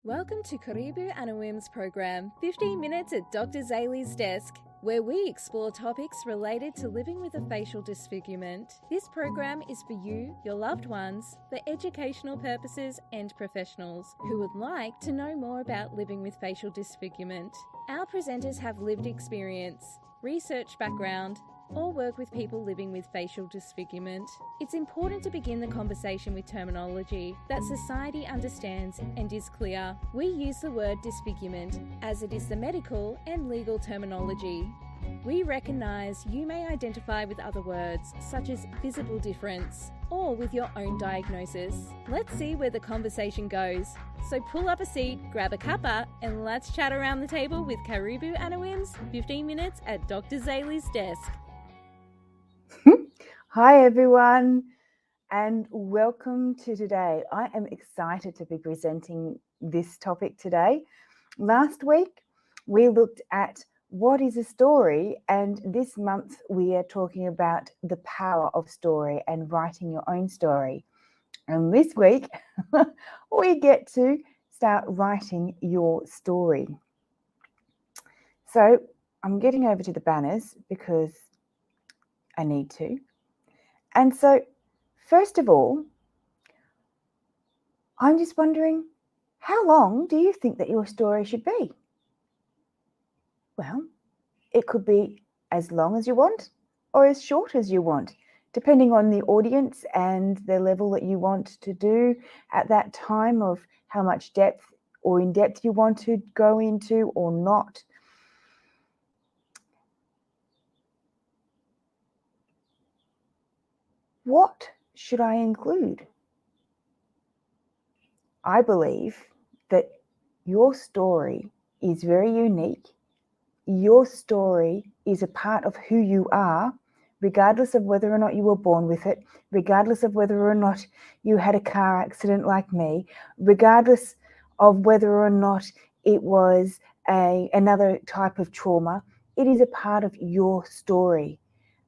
Welcome to Karibu Anawim's program, 15 Minutes at Dr. Zayli's Desk, where we explore topics related to living with a facial disfigurement. This program is for you, your loved ones, for educational purposes and professionals who would like to know more about living with facial disfigurement. Our presenters have lived experience, research background, or work with people living with facial disfigurement. It's important to begin the conversation with terminology that society understands and is clear. We use the word disfigurement as it is the medical and legal terminology. We recognise you may identify with other words such as visible difference or with your own diagnosis. Let's see where the conversation goes. So pull up a seat, grab a cuppa, and let's chat around the table with Karibu Anawim's 15 Minutes at Dr. Zayli's Desk. Hi everyone, and welcome to today. I am excited to be presenting this topic today. Last week we looked at what is a story, and this month we are talking about the power of story and writing your own story. And this week we get to start writing your story. So I'm getting over to the banners because I need to. And so, first of all, I'm just wondering, how long do you think that your story should be? Well, it could be as long as you want or as short as you want, depending on the audience and the level that you want to do at that time, of how much depth or in depth you want to go into or not. What should I include? I believe that your story is very unique. Your story is a part of who you are, regardless of whether or not you were born with it, regardless of whether or not you had a car accident like me, regardless of whether or not it was another type of trauma. It is a part of your story.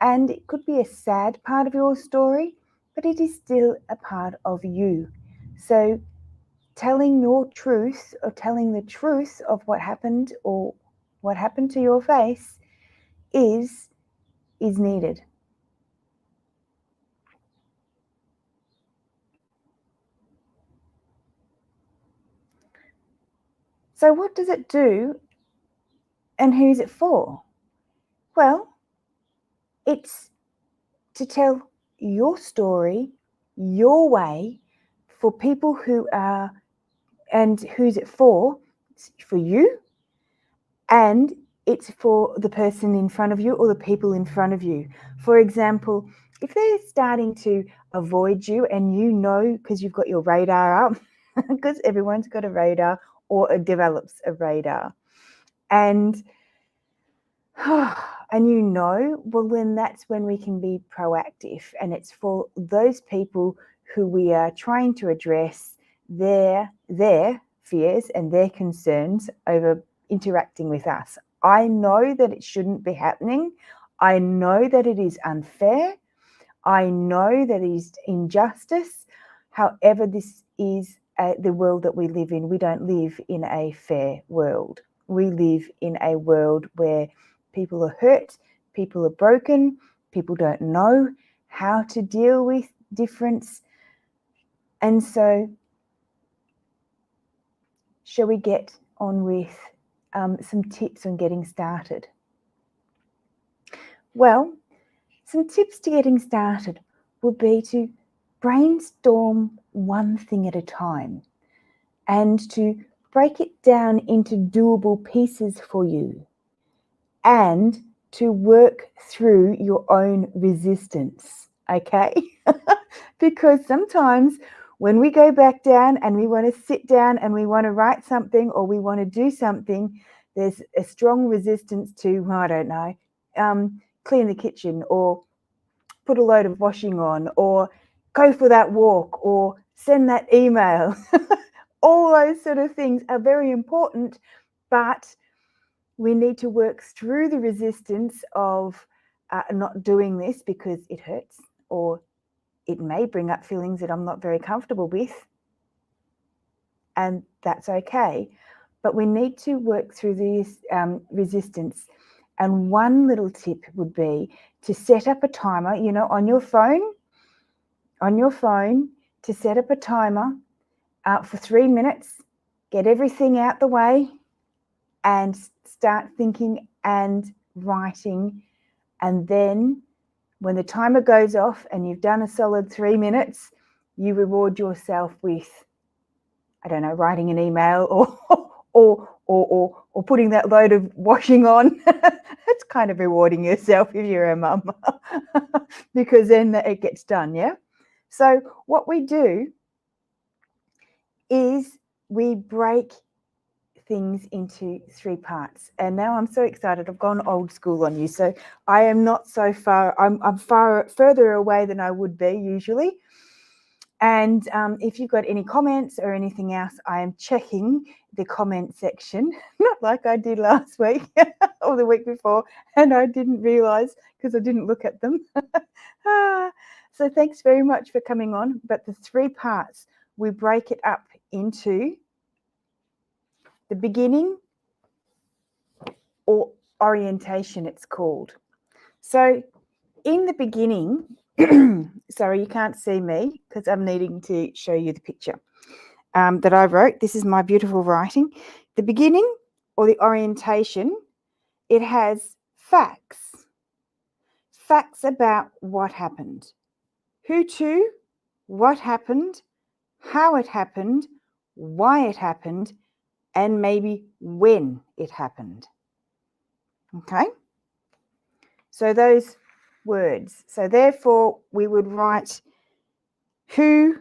And it could be a sad part of your story, but it is still a part of you. So telling your truth, or telling the truth of what happened or what happened to your face is needed. So what does it do and who's it for? Well, it's to tell your story, your way, for people who are, and who's it for? It's for you, and it's for the person in front of you or the people in front of you. For example, if they're starting to avoid you and you know, because you've got your radar up, because everyone's got a radar or develops a radar, and you know, well, then that's when we can be proactive, and it's for those people who we are trying to address their fears and their concerns over interacting with us. I know that it shouldn't be happening. I know that it is unfair. I know that it is injustice. However, this is the world that we live in. We don't live in a fair world. We live in a world where people are hurt, people are broken, people don't know how to deal with difference. And so, shall we get on with some tips on getting started? Well, some tips to getting started would be to brainstorm one thing at a time and to break it down into doable pieces for you, and to work through your own resistance, okay? Because sometimes when we go back down and we want to sit down and we want to write something or we want to do something, there's a strong resistance to, I don't know, clean the kitchen or put a load of washing on or go for that walk or send that email. All those sort of things are very important, but we need to work through the resistance of not doing this because it hurts, or it may bring up feelings that I'm not very comfortable with. and that's okay. But we need to work through this resistance. And one little tip would be to set up a timer, on your phone, to set up a timer for 3 minutes, get everything out the way, and start thinking and writing. And then when the timer goes off and you've done a solid 3 minutes, you reward yourself with, I don't know, writing an email or putting that load of washing on. It's kind of rewarding yourself if you're a mum because then it gets done, yeah? So what we do is we break things into 3 parts. And now I'm so excited. I've gone old school on you. So I am not so far, I'm further away than I would be usually. And if you've got any comments or anything else, I am checking the comment section, not like I did last week or the week before, and I didn't realise because I didn't look at them. So thanks very much for coming on. But the 3 parts, we break it up into the beginning, or orientation it's called. So in the beginning, sorry, you can't see me because I'm needing to show you the picture that I wrote. This is my beautiful writing. The beginning, or the orientation, it has facts. Facts about what happened. Who to, what happened, how it happened, why it happened, and maybe when it happened. Okay? So those words. So therefore, we would write who,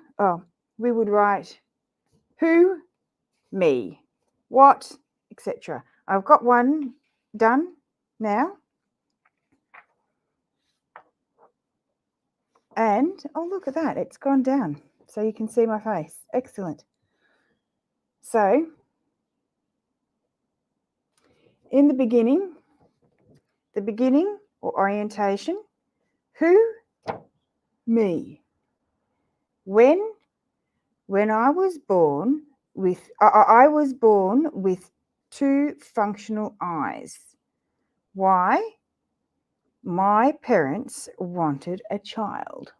me, what, etc. I've got one done now. And, oh, look at that. It's gone down. So you can see my face. Excellent. So, in the beginning or orientation, who, me. When I was born with, I was born with 2 functional eyes. Why? My parents wanted a child.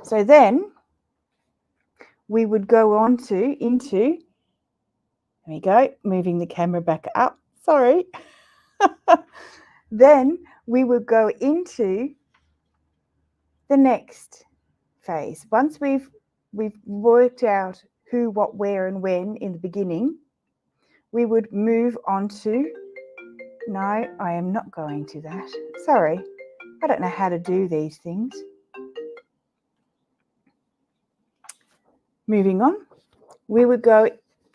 So then we would go on into, there we go, moving the camera back up, sorry. Then we would go into the next phase. Once we've worked out who, what, where, and when in the beginning, we would move on to, no, I am not going to that. Sorry, I don't know how to do these things. Moving on, we would go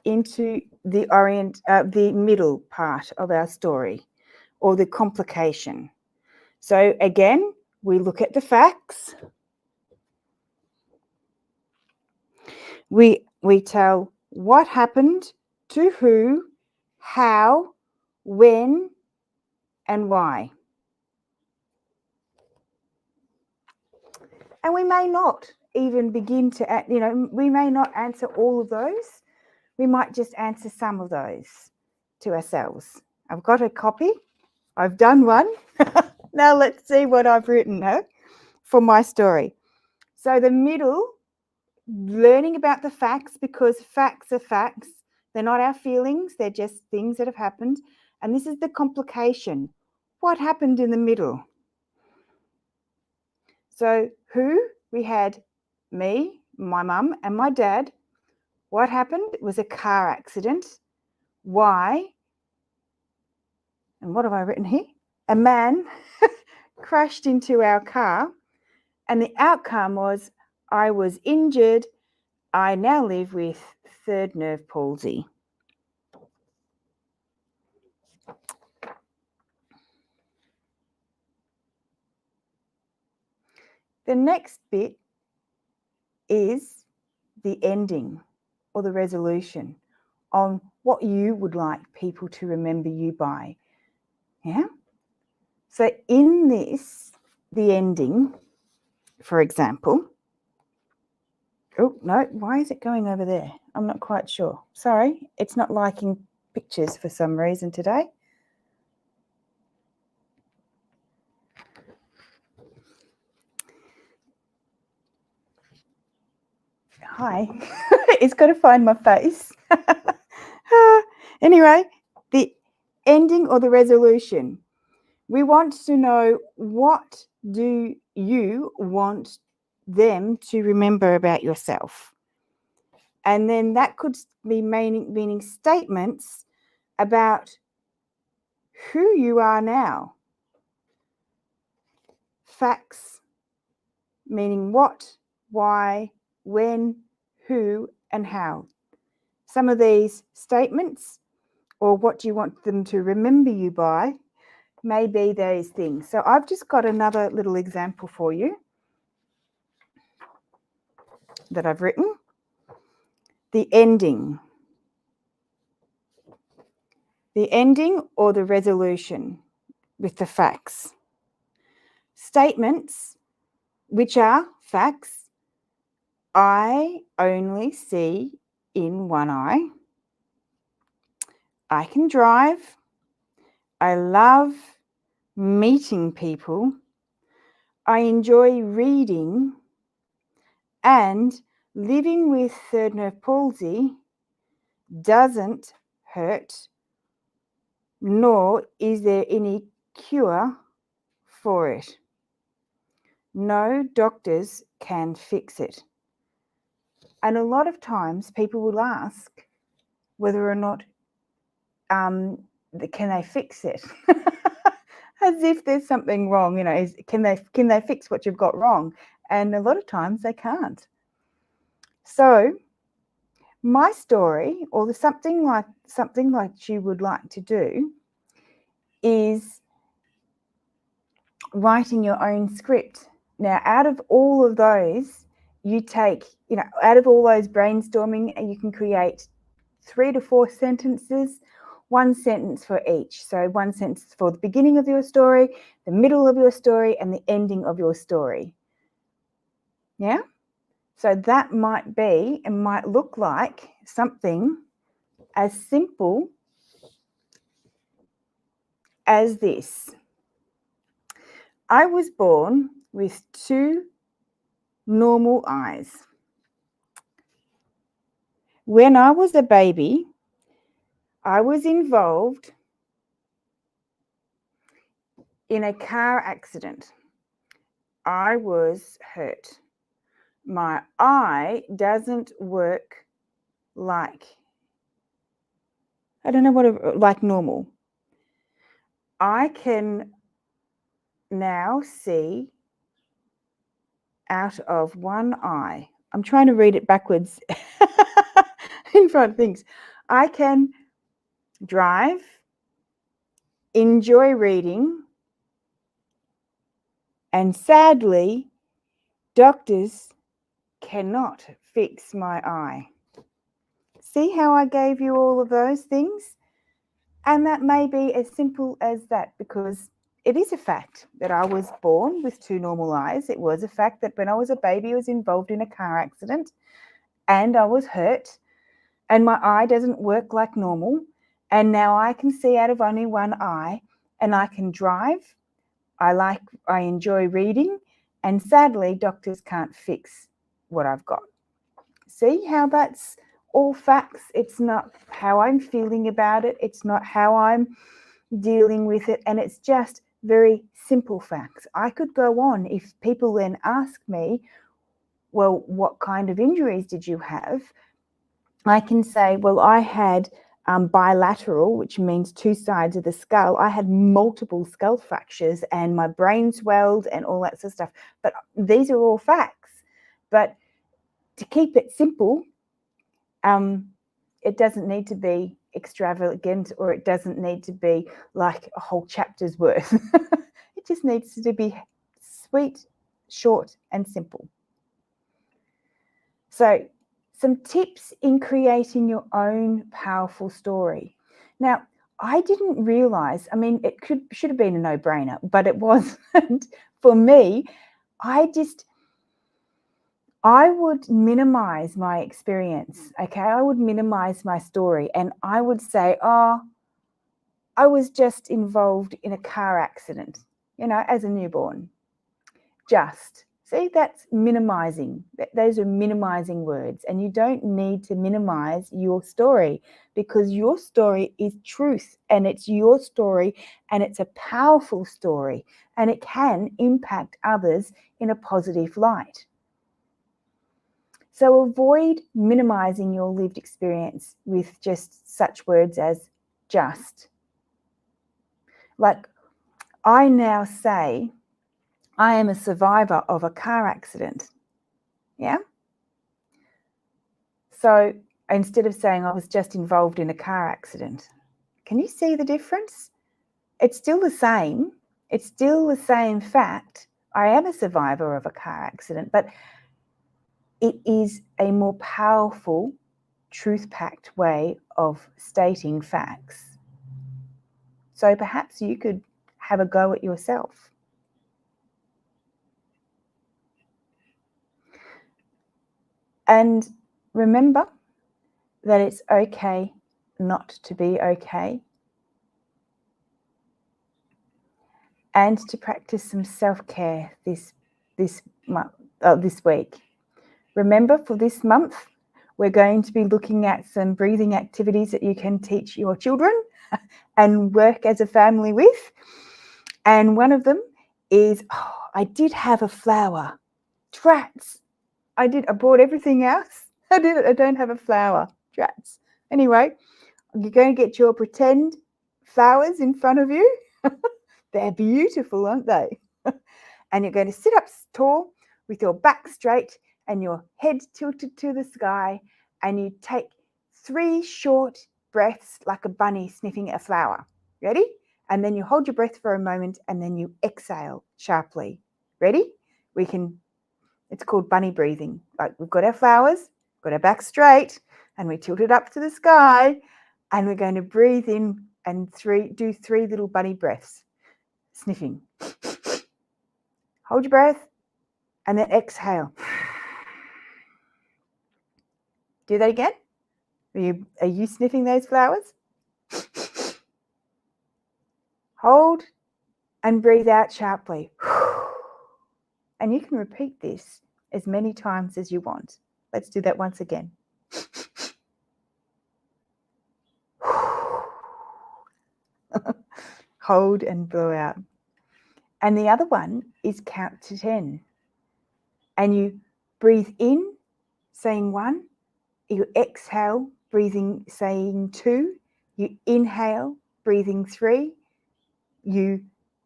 into the middle part of our story, or the complication. So again, we look at the facts. We tell what happened, to who, how, when, and why. And we may not even begin to, we may not answer all of those. We might just answer some of those to ourselves. I've got a copy. I've done one. Now let's see what I've written for my story. So the middle, learning about the facts, because facts are facts. They're not our feelings. They're just things that have happened. And this is the complication. What happened in the middle? So who? We had me, my mum, and my dad. What happened? It was a car accident. Why? And what have I written here? A man crashed into our car, and the outcome was I was injured. I now live with 3rd nerve palsy. The next bit is the ending, or the resolution, on what you would like people to remember you by. Yeah? So in this, the ending, for example, Oh, no, why is it going over there? I'm not quite sure. Sorry, it's not liking pictures for some reason today. Hi, it's got to find my face. Anyway, the ending or the resolution. We want to know, what do you want them to remember about yourself? And then that could be meaning statements about who you are now. Facts, meaning what, why, when, who, and how. Some of these statements, or what do you want them to remember you by, may be those things. So I've just got another little example for you that I've written. The ending. The ending or the resolution with the facts. Statements, which are facts. I only see in one eye. I can drive. I love meeting people. I enjoy reading. And living with third nerve palsy doesn't hurt, nor is there any cure for it. No doctors can fix it. And a lot of times people will ask whether or not can they fix it? As if there's something wrong, can they fix what you've got wrong? And a lot of times they can't. So my story, or something like you would like to do, is writing your own script. Now, out of all of those, you take, out of all those brainstorming, you can create 3 to 4 sentences, 1 sentence for each. So 1 sentence for the beginning of your story, the middle of your story, and the ending of your story. Yeah? So that might be, and might look like something as simple as this. I was born with 2 normal eyes. When I was a baby, I was involved in a car accident. I was hurt. My eye doesn't work like normal. I can now see out of one eye. I'm trying to read it backwards in front of things. I can drive, enjoy reading, and sadly, doctors cannot fix my eye. See how I gave you all of those things? And that may be as simple as that, because it is a fact that I was born with 2 normal eyes. It was a fact that when I was a baby, I was involved in a car accident and I was hurt and my eye doesn't work like normal. And now I can see out of only one eye, and I can drive. I enjoy reading, and sadly, doctors can't fix what I've got. See how that's all facts? It's not how I'm feeling about it. It's not how I'm dealing with it. And it's just very simple facts. I could go on if people then ask me, well, what kind of injuries did you have? I can say, well, I had bilateral, which means 2 sides of the skull. I had multiple skull fractures and my brain swelled and all that sort of stuff. But these are all facts. But to keep it simple, it doesn't need to be extravagant, or it doesn't need to be like a whole chapter's worth. It just needs to be sweet, short, and simple. So, some tips in creating your own powerful story. Now, I didn't realize, it should have been a no-brainer, but it wasn't. For me, I I would minimize my experience, okay? I would minimize my story and I would say, oh, I was just involved in a car accident, as a newborn. Just. See, that's minimizing. Those are minimizing words, and you don't need to minimize your story because your story is truth and it's your story and it's a powerful story and it can impact others in a positive light. So avoid minimizing your lived experience with just such words as just. Like, I now say, I am a survivor of a car accident. Yeah? So instead of saying I was just involved in a car accident, can you see the difference? It's still the same. It's still the same fact. I am a survivor of a car accident, but it is a more powerful, truth-packed way of stating facts. So perhaps you could have a go at yourself. And remember that it's okay not to be okay. And to practice some self-care this week. Remember, for this month, we're going to be looking at some breathing activities that you can teach your children and work as a family with. And one of them is, I did have a flower. Drats. I bought everything else. I don't have a flower. Drats. Anyway, you're going to get your pretend flowers in front of you. They're beautiful, aren't they? And you're going to sit up tall with your back straight and your head tilted to the sky, and you take 3 short breaths like a bunny sniffing at a flower. Ready? And then you hold your breath for a moment and then you exhale sharply. Ready? It's called bunny breathing. Like, we've got our flowers, got our back straight, and we tilt it up to the sky, and we're going to breathe in and do 3 little bunny breaths. Sniffing. Hold your breath and then exhale. Do that again. Are you sniffing those flowers? Hold and breathe out sharply. And you can repeat this as many times as you want. Let's do that once again. Hold and blow out. And the other one is count to 10. And you breathe in, saying 1. You exhale, saying 2. You inhale, breathing 3. You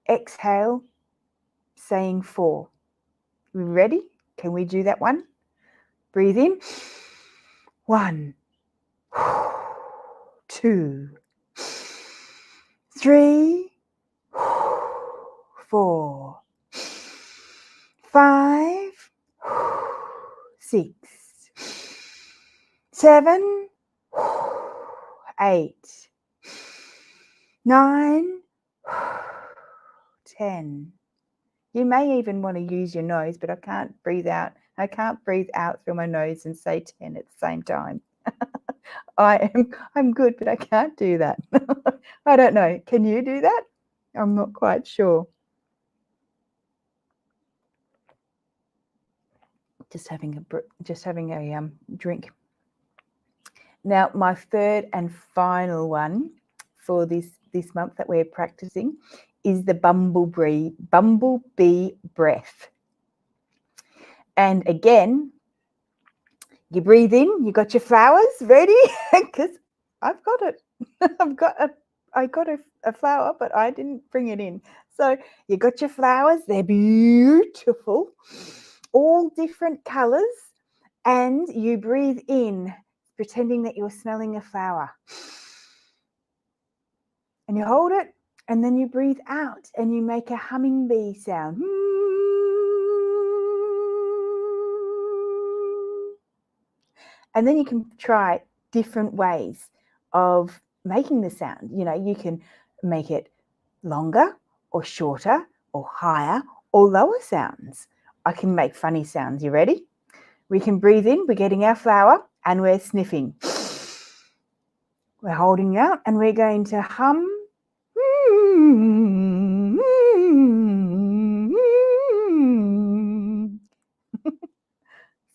exhale, saying 4. Ready? Can we do that one? Breathe in. 1, 2, 3, 4, 5, 6, 7, 8, 9, 10. You may even want to use your nose, but I can't breathe out. I can't breathe out through my nose and say 10 at the same time. I'm good, but I can't do that. I don't know. Can you do that? I'm not quite sure. Just having a drink. Now, my third and final one for this month that we're practicing is the bumblebee breath. And again, you breathe in, you got your flowers ready, because I've got it. I got a flower, but I didn't bring it in. So you got your flowers, they're beautiful, all different colours, and you breathe in, pretending that you're smelling a flower. And you hold it, and then you breathe out, and you make a humming bee sound. And then you can try different ways of making the sound. You can make it longer or shorter or higher or lower sounds. I can make funny sounds. You ready? We can breathe in, we're getting our flower, and we're sniffing. We're holding out, and we're going to hum.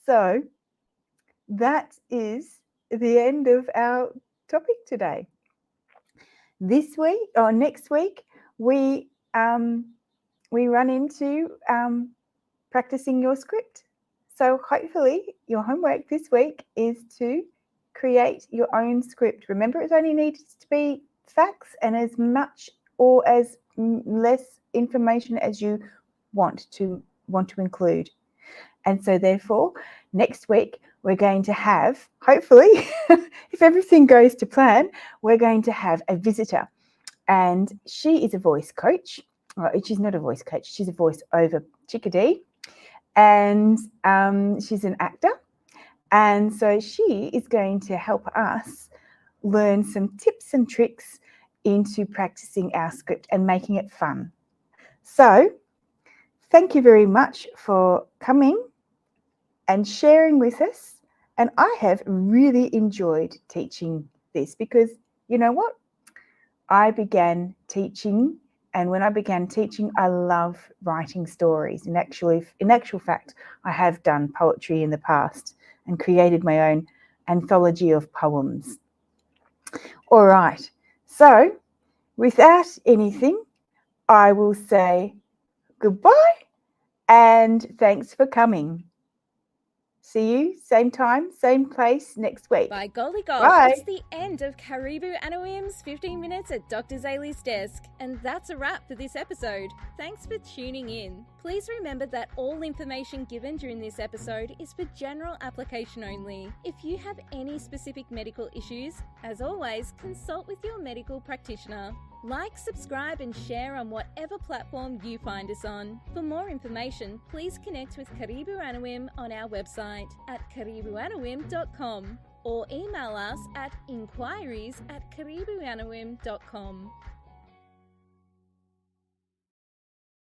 So that is the end of our topic today. This week or next week, we run into practicing your script. So hopefully your homework this week is to create your own script. Remember, it only needs to be facts and as much or as less information as you want to include. And so therefore, next week, we're going to have, hopefully, if everything goes to plan, we're going to have a visitor. And she is a voice coach. Well, she's not a voice coach. She's a voice over chickadee. And she's an actor. And so she is going to help us learn some tips and tricks into practicing our script and making it fun. So thank you very much for coming and sharing with us. And I have really enjoyed teaching this because, you know what? I began teaching, and when I began teaching, I love writing stories. In actual fact, I have done poetry in the past and created my own anthology of poems. All right. So without anything, I will say goodbye and thanks for coming. See you same time, same place next week. By golly gosh, Bye. it's the end of Karibu Anawim's 15 Minutes at Dr. Zaley's Desk. And that's a wrap for this episode. Thanks for tuning in. Please remember that all information given during this episode is for general application only. If you have any specific medical issues, as always, consult with your medical practitioner. Like, subscribe and share on whatever platform you find us on. For more information, please connect with Karibu Anawim on our website at karibuanawim.com or email us at inquiries@karibuanawim.com.